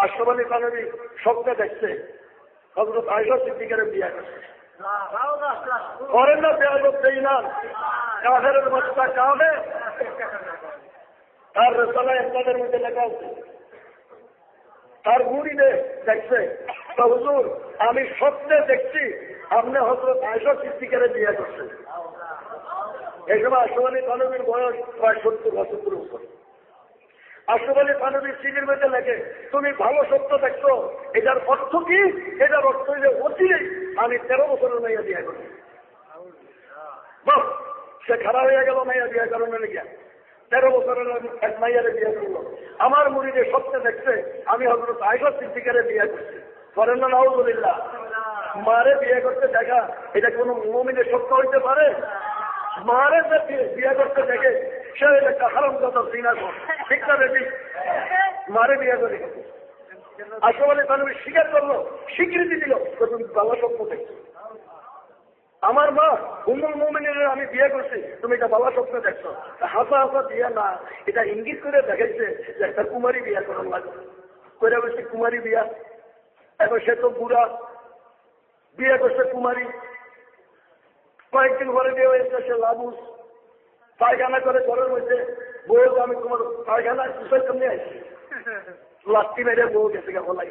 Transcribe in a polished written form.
আশরাফ আলী থানভী স্বপ্নে দেখছে হযরত আয়েশা সিদ্দিকার বিয়ে করছে। করেন না বেয়াদব বেঈমান, কাফেরের বাচ্চা কাফের। তার রেসালায় আপনাদের মধ্যে লেখা আছে, তার মুরিদে দেখছে হুজুর আমি স্বপ্নে দেখছি আপনি হযরত আয়েশা সিদ্দিকার বিয়ে করছেন। এই সময় আশরাফ আলী থানভীর বয়স প্রায় 70-72 বছর। আশরাফ আলী থানভী সিটির মধ্যে লেখে তুমি ভালো স্বপ্ন দেখছো, এটার অর্থ কি? এটার অর্থ হইলে অচিরেই আমি 13 বছরের মেয়ে বিয়ে করি। বাহ, সে খারাপ হয়ে গেল মেয়ে বিয়ে করানো লেগে 13 বছরের এক মাইয়ারে বিয়ে করলো। আমার মুরিদে স্বপ্নে দেখছে আমি হযরত আয়েশা সিদ্দিকারে বিয়ে করছি। করেন না নাউযুবিল্লাহ। মারে বিয়ে করতে দেখা এটা কোন মুমিনের স্বপ্ন হইতে পারে? মারে বিয়ে করতে দেখে সে একটা হারামজাদা জিনা কর, ঠিক না বেশি? মারে বিয়ে করে আশরাফ আলী থানভী স্বীকার করলো, স্বীকৃতি দিল তুমি ভালো স্বপ্ন দেখছো। আমার মা উম্মুল মুমিনের আমি বিয়ে করছি, তুমি এটা ভালো স্বপ্ন দেখছো। হাসা হাসা বিয়ে না, এটা ইঙ্গিত করে দেখাইছে যে একটা কুমারী বিয়ে করার লাগবে। করে বলছে কুমারী বিয়া, এখন সে তো বুড়া, বিয়ে করছে কুমারী। কয়েকদিন পরে বিয়ে হয়েছে সে লাবুস, পায়খানা করে ঘরের মধ্যে বউ আমি তোমার পায়খানা সুসাইড করতে আসছি, লাত্তি মেরে বউ গেছে বলাই।